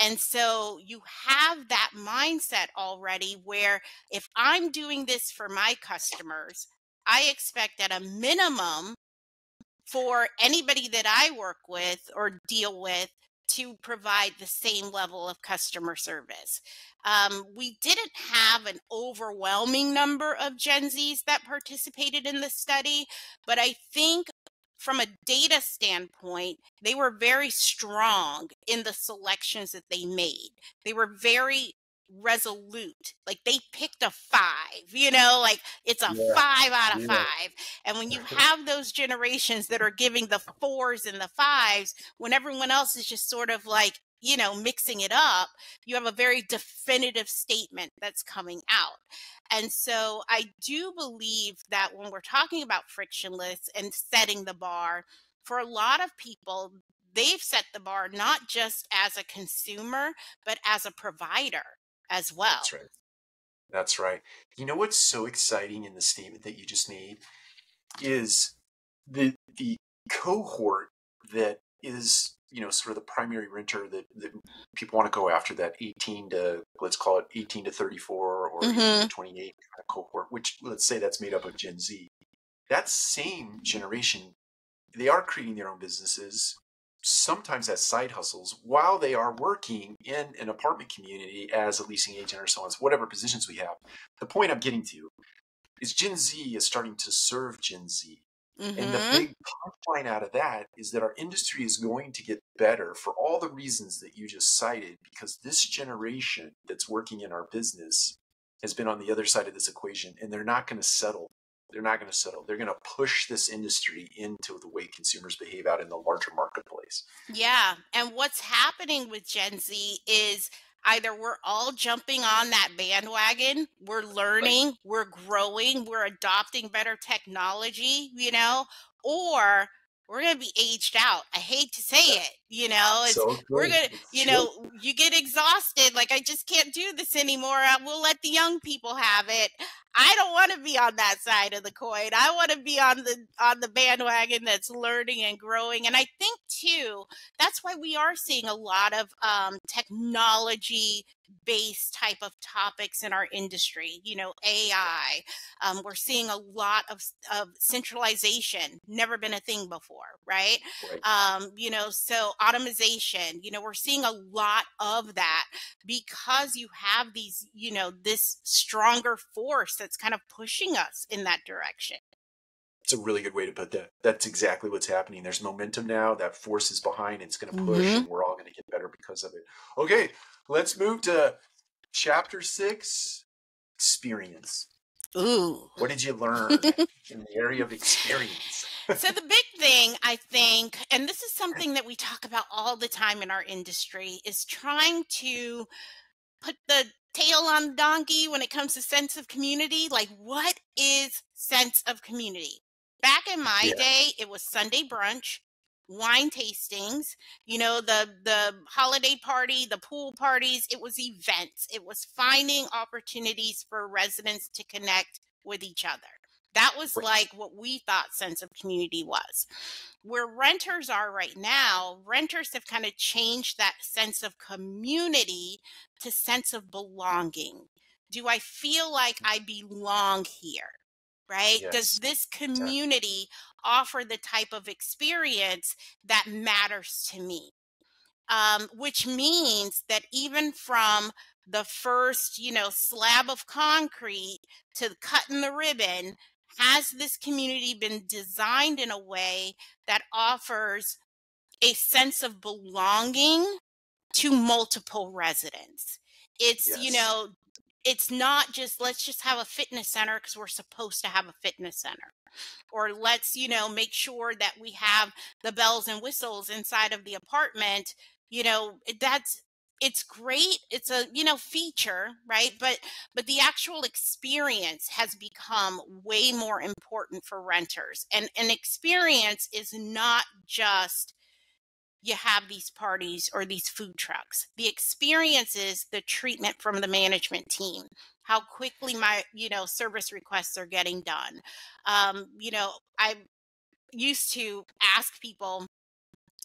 Speaker 2: And so you have that mindset already where if I'm doing this for my customers, I expect at a minimum for anybody that I work with or deal with to provide the same level of customer service. We didn't have an overwhelming number of Gen Zs that participated in the study, but I think from a data standpoint, they were very strong in the selections that they made. They were very resolute. Like they picked a 5, like it's a
Speaker 1: Yeah.
Speaker 2: 5 out of
Speaker 1: Yeah.
Speaker 2: 5. And when you have those generations that are giving the 4s and the 5s, when everyone else is just sort of like, mixing it up, you have a very definitive statement that's coming out. And so I do believe that when we're talking about frictionless and setting the bar, for a lot of people, they've set the bar not just as a consumer, but as a provider as well.
Speaker 1: That's right. That's right. You know what's so exciting in the statement that you just made is the cohort that is, sort of the primary renter that people want to go after, that 18 to, let's call it 18 to 34 or 18 to 28 kind of cohort, which let's say that's made up of Gen Z. That same generation, they are creating their own businesses, sometimes as side hustles, while they are working in an apartment community as a leasing agent or so on, whatever positions we have. The point I'm getting to is Gen Z is starting to serve Gen Z. And the big punchline out of that is that our industry is going to get better for all the reasons that you just cited, because this generation that's working in our business has been on the other side of this equation, and they're not going to settle. They're not going to settle. They're going to push this industry into the way consumers behave out in the larger marketplace.
Speaker 2: Yeah. And what's happening with Gen Z is either we're all jumping on that bandwagon, we're learning, we're growing, we're adopting better technology, or we're going to be aged out. I hate to say it, we're going to, you get exhausted. Like, I just can't do this anymore. We'll let the young people have it. I don't want to be on that side of the coin. I want to be on the bandwagon that's learning and growing. And I think too, that's why we are seeing a lot of technology based type of topics in our industry, AI. We're seeing a lot of centralization, never been a thing before, right? So automation, we're seeing a lot of that because you have these, this stronger force that's kind of pushing us in that direction.
Speaker 1: It's a really good way to put that. That's exactly what's happening. There's momentum now. That force is behind. It's going to push, and we're all going to get better because of it. Okay, let's move to Chapter 6, experience.
Speaker 2: Ooh.
Speaker 1: What did you learn in the area of experience?
Speaker 2: So the big thing, I think, and this is something that we talk about all the time in our industry, is trying to put the tail on the donkey when it comes to sense of community. Like, what is sense of community? Back in my day, it was Sunday brunch, wine tastings, the holiday party, the pool parties. It was events. It was finding opportunities for residents to connect with each other. That was like what we thought sense of community was. Where renters are right now, renters have kind of changed that sense of community to sense of belonging. Do I feel like I belong here? Right?
Speaker 1: Yes.
Speaker 2: Does this community offer the type of experience that matters to me? Which means that even from the first, slab of concrete to cutting the ribbon, has this community been designed in a way that offers a sense of belonging to multiple residents? It's, it's not just, let's just have a fitness center because we're supposed to have a fitness center. Or let's, make sure that we have the bells and whistles inside of the apartment. it's great. It's a, feature, right? But the actual experience has become way more important for renters. And an experience is not just you have these parties or these food trucks. The experience is the treatment from the management team, how quickly my, service requests are getting done. I used to ask people,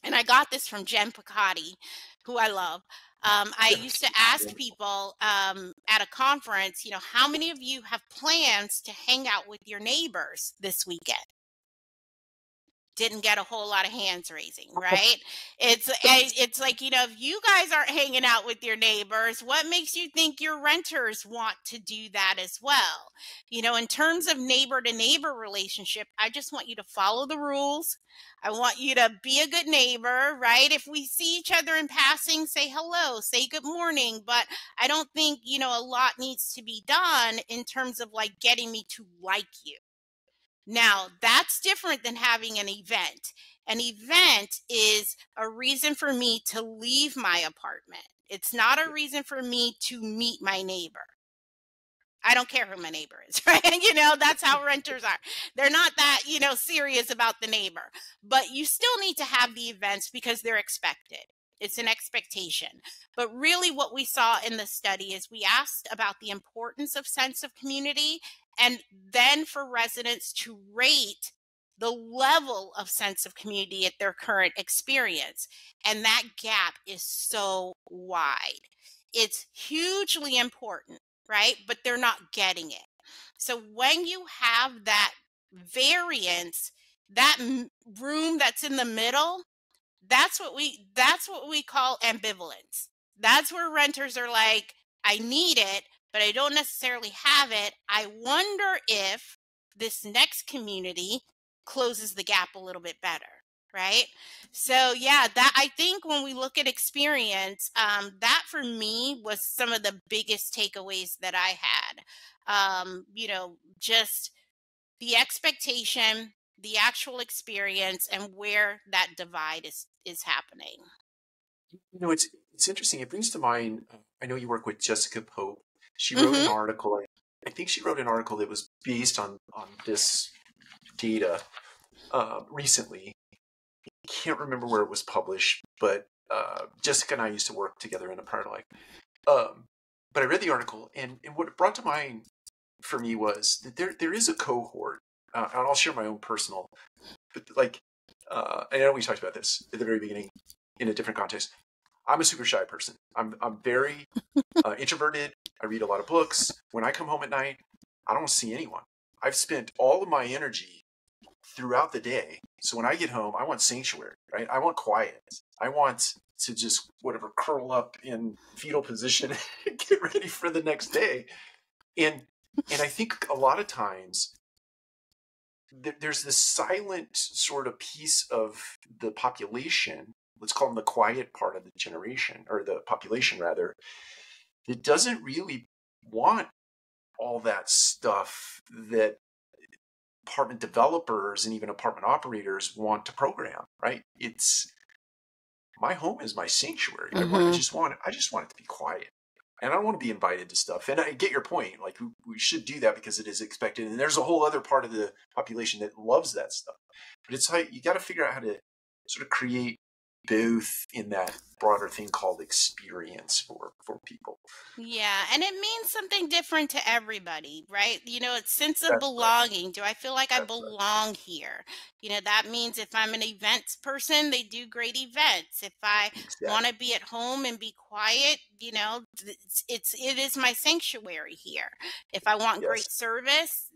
Speaker 2: and I got this from Jen Picotti, who I love. I used to ask people at a conference, how many of you have plans to hang out with your neighbors this weekend? Didn't get a whole lot of hands raising, right? It's like, if you guys aren't hanging out with your neighbors, what makes you think your renters want to do that as well? In terms of neighbor to neighbor relationship, I just want you to follow the rules. I want you to be a good neighbor, right? If we see each other in passing, say hello, say good morning. But I don't think, a lot needs to be done in terms of like getting me to like you. Now, that's different than having an event. An event is a reason for me to leave my apartment. It's not a reason for me to meet my neighbor. I don't care who my neighbor is, right? That's how renters are. They're not that, serious about the neighbor. But you still need to have the events because they're expected. It's an expectation. But really what we saw in the study is we asked about the importance of sense of community, and then for residents to rate the level of sense of community at their current experience. And that gap is so wide. It's hugely important, right? But they're not getting it. So when you have that variance, that room that's in the middle, that's what we call ambivalence. That's where renters are like, I need it, but I don't necessarily have it. I wonder if this next community closes the gap a little bit better, right? So yeah, that I think when we look at experience, that for me was some of the biggest takeaways that I had. Just the expectation, the actual experience, and where that divide is happening.
Speaker 1: It's interesting. It brings to mind. I know you work with Jessica Pope. She wrote an article. I think she wrote an article that was based on this data recently. I can't remember where it was published, but Jessica and I used to work together in a prior life. But I read the article, and what it brought to mind for me was that there is a cohort, and I'll share my own personal, but like, I know we talked about this at the very beginning in a different context. I'm a super shy person. I'm very introverted. I read a lot of books. When I come home at night, I don't see anyone. I've spent all of my energy throughout the day. So when I get home, I want sanctuary, right? I want quiet. I want to just curl up in fetal position and get ready for the next day. And I think a lot of times there's this silent sort of piece of the population, let's call them the quiet part of the generation, or the population rather, that doesn't really want all that stuff that apartment developers and even apartment operators want to program, right? It's my home is my sanctuary. I just want it to be quiet. And I don't want to be invited to stuff. And I get your point. Like, we should do that because it is expected. And there's a whole other part of the population that loves that stuff. But it's like, you got to figure out how to sort of create both in that broader thing called experience for people.
Speaker 2: Yeah, and it means something different to everybody, right? It's sense of
Speaker 1: That's
Speaker 2: belonging. Do I feel like I
Speaker 1: right.
Speaker 2: belong here? That means if I'm an events person, they do great events. If I want to be at home and be quiet, it is my sanctuary here. If I want great service,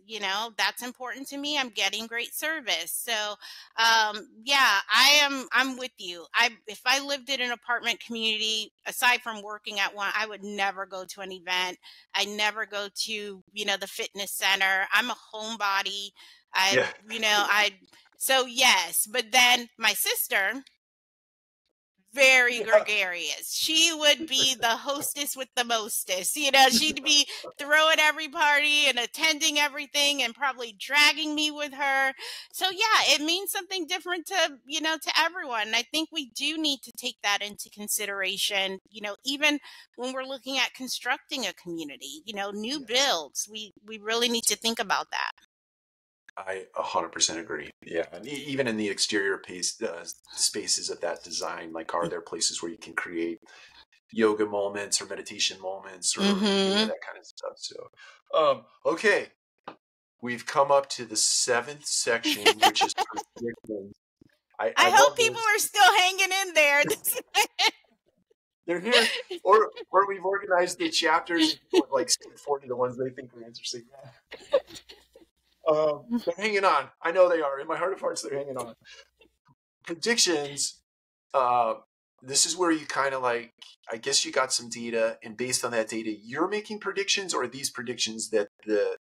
Speaker 2: that's important to me. I'm getting great service. So, yeah, I'm with you. If I lived in an apartment community, aside from working at one, I would never go to an event. I never go to, the fitness center. I'm a homebody. So yes, but then my sister, very
Speaker 1: Yeah.
Speaker 2: gregarious. She would be the hostess with the mostest. She'd be throwing every party and attending everything and probably dragging me with her. So yeah, it means something different to everyone. And I think we do need to take that into consideration, even when we're looking at constructing a community, new
Speaker 1: Yes.
Speaker 2: builds. We really need to think about that.
Speaker 1: I 100% agree. Yeah, and even in the exterior spaces of that design, like, are there places where you can create yoga moments or meditation moments or
Speaker 2: Mm-hmm.
Speaker 1: that kind of stuff? So, okay, we've come up to the 7th section, which is predictions. I
Speaker 2: I hope
Speaker 1: love
Speaker 2: people
Speaker 1: this.
Speaker 2: are still hanging in there.
Speaker 1: They're here, or we've organized the chapters and people have, like, skipped forward to the ones they think are interesting. They're hanging on. I know they are. In my heart of hearts, they're hanging on. Predictions. Uh, this is where you kind of, like, I guess you got some data, and based on that data, you're making predictions, or are these predictions that the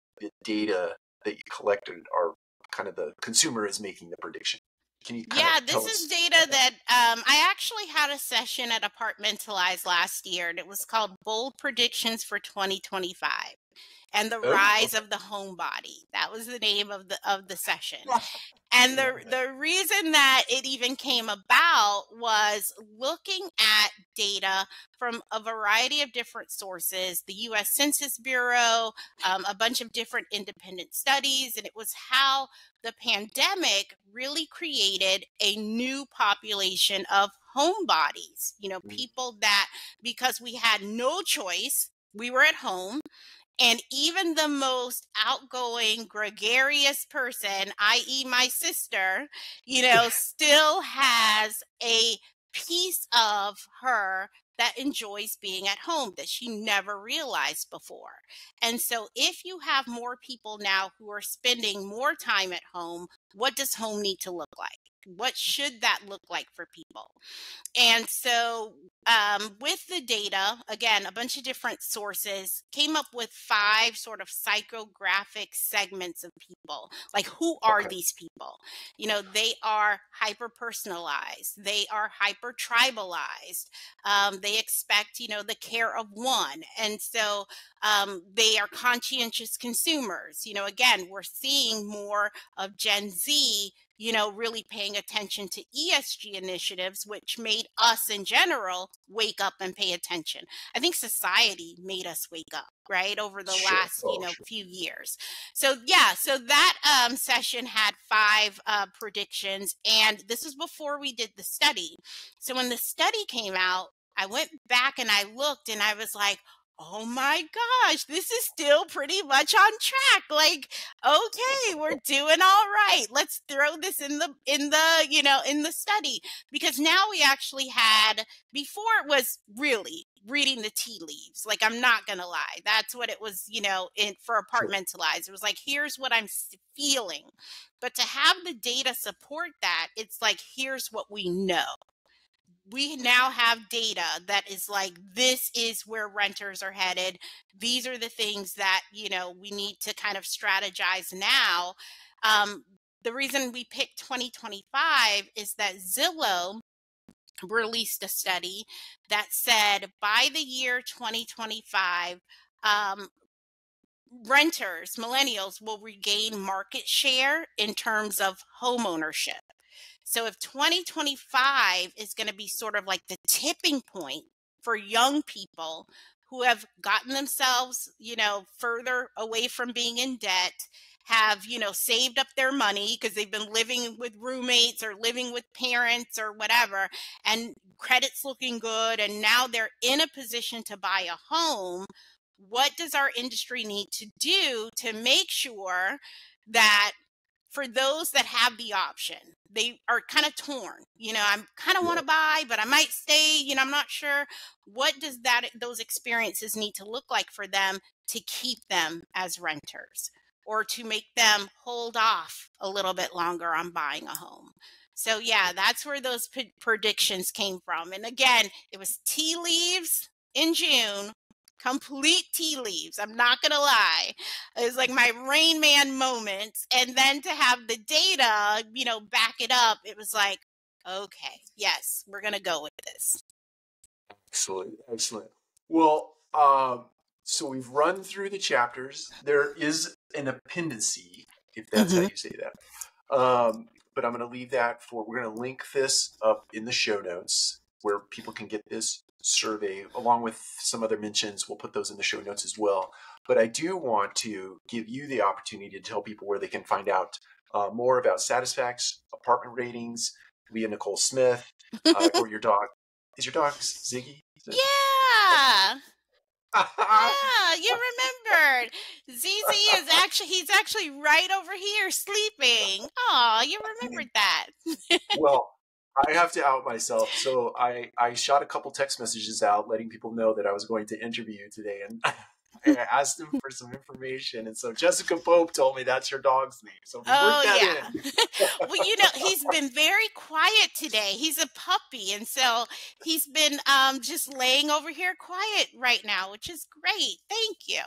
Speaker 1: data that you collected are kind of the consumer is making the prediction? Can you kind of
Speaker 2: Yeah,
Speaker 1: tell
Speaker 2: this is
Speaker 1: us?
Speaker 2: data that I actually had a session at Apartmentalize last year, and it was called Bold Predictions for 2025 and the
Speaker 1: Oh,
Speaker 2: Rise of the Homebody. That was the name of the session. And
Speaker 1: love that.
Speaker 2: the reason that it even came about was looking at data from a variety of different sources, the US Census Bureau, a bunch of different independent studies, and it was how the pandemic really created a new population of homebodies, people that, because we had no choice, we were at home. And even the most outgoing, gregarious person, i.e., my sister, still has a piece of her that enjoys being at home that she never realized before. And so, if you have more people now who are spending more time at home, what does home need to look like? What should that look like for people? And so, with the data, again, a bunch of different sources came up with 5 sort of psychographic segments of people. Like, who are
Speaker 1: Okay.
Speaker 2: these people? They are hyper personalized, they are hyper tribalized, they expect, the care of one. And so, they are conscientious consumers. Again, we're seeing more of Gen Z really paying attention to ESG initiatives, which made us in general wake up and pay attention. I think society made us wake up, right, over the
Speaker 1: Sure.
Speaker 2: last,
Speaker 1: Oh, sure.
Speaker 2: few years. So, yeah, so that session had 5 predictions, and this was before we did the study. So when the study came out, I went back and I looked and I was like, oh my gosh, this is still pretty much on track. Like, okay, we're doing all right. Let's throw this in the study, because now we actually had, before it was really reading the tea leaves. Like, I'm not gonna lie, that's what it was. For
Speaker 1: Sure.
Speaker 2: Apartmentalize, it was like, here's what I'm feeling. But to have the data support that, it's like, here's what we know. We now have data that is like, this is where renters are headed. These are the things that, we need to kind of strategize now. The reason we picked 2025 is that Zillow released a study that said by the year 2025, renters, millennials, will regain market share in terms of home ownership. So if 2025 is going to be sort of like the tipping point for young people who have gotten themselves, further away from being in debt, have, saved up their money because they've been living with roommates or living with parents or whatever, and credit's looking good, and now they're in a position to buy a home, what does our industry need to do to make sure that, for those that have the option, they are kind of torn. I kind of want to buy, but I might stay. I'm not sure. What does those experiences need to look like for them to keep them as renters, or to make them hold off a little bit longer on buying a home? So yeah, that's where those predictions came from. And again, it was tea leaves in June. Complete tea leaves. I'm not going to lie. It was like my Rain Man moment. And then to have the data, back it up, it was like, Okay. Yes, we're going to go with this.
Speaker 1: Excellent. Excellent. Well, so we've run through the chapters. There is an appendice, if that's how
Speaker 2: Mm-hmm.
Speaker 1: you say that. But I'm going to leave that we're going to link this up in the show notes where people can get this survey along with some other mentions. We'll put those in the show notes as well. But I do want to give you the opportunity to tell people where they can find out more about Satisfacts, apartment ratings, Lia Nichole Smith, or your dog. Is your dog Ziggy?
Speaker 2: Yeah. Yeah, you remembered. He's actually right over here sleeping. Oh, you remembered that.
Speaker 1: Well, I have to out myself. So I shot a couple text messages out letting people know that I was going to interview you today. And I asked him for some information. And so Jessica Pope told me that's your dog's name. So we worked that in.
Speaker 2: Well, he's been very quiet today. He's a puppy. And so he's been just laying over here quiet right now, which is great. Thank you.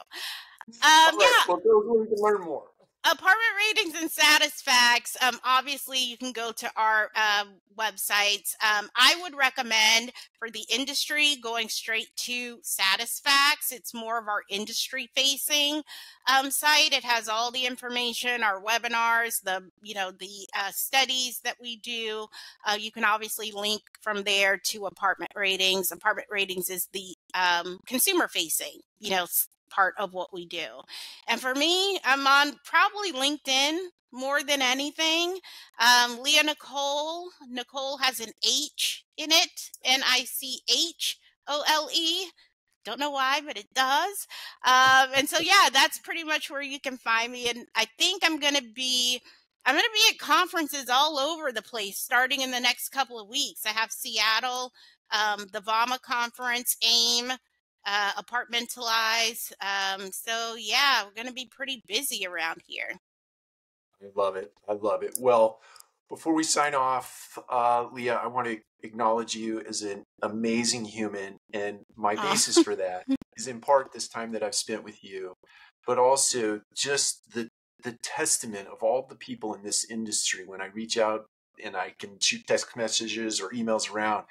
Speaker 1: All right.
Speaker 2: Yeah.
Speaker 1: Well, those where we can learn more.
Speaker 2: Apartment ratings and Satisfacts. Obviously, you can go to our websites. I would recommend for the industry going straight to Satisfacts. It's more of our industry-facing site. It has all the information, our webinars, the studies that we do. You can obviously link from there to apartment ratings. Apartment ratings is the consumer-facing, part of what we do. And for me, I'm on probably LinkedIn more than anything. Lia Nichole has an H in it, Nichole. Don't know why, but it does. And so, yeah, that's pretty much where you can find me. And I think I'm going to be at conferences all over the place starting in the next couple of weeks. I have Seattle, the VAMA conference, AIM, Apartmentalize. So yeah, we're going to be pretty busy around here.
Speaker 1: I love it. I love it. Well, before we sign off, Lia, I want to acknowledge you as an amazing human. And my basis for that is in part this time that I've spent with you, but also just the testament of all the people in this industry. When I reach out and I can shoot text messages or emails around,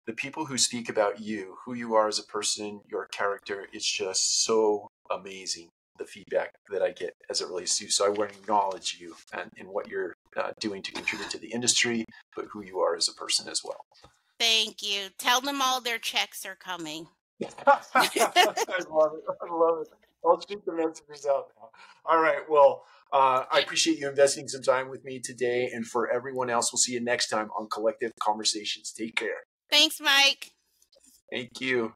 Speaker 1: the people who speak about you, who you are as a person, your character, it's just so amazing, the feedback that I get as it relates to you. So I want to acknowledge you and in what you're doing to contribute to the industry, but who you are as a person as well.
Speaker 2: Thank you. Tell them all their checks are coming.
Speaker 1: I love it. I love it. I'll shoot the messages out now. All right. Well, I appreciate you investing some time with me today. And for everyone else, we'll see you next time on Collective Conversations. Take care.
Speaker 2: Thanks, Mike.
Speaker 1: Thank you.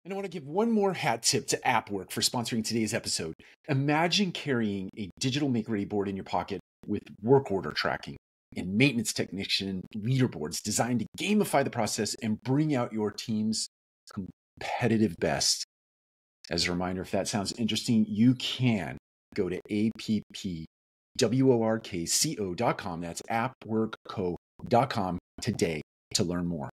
Speaker 3: And I want to give one more hat tip to AppWork for sponsoring today's episode. Imagine carrying a digital make-ready board in your pocket with work order tracking and maintenance technician leaderboards designed to gamify the process and bring out your team's competitive best. As a reminder, if that sounds interesting, you can go to appworkco.com. That's appworkco.com today to learn more.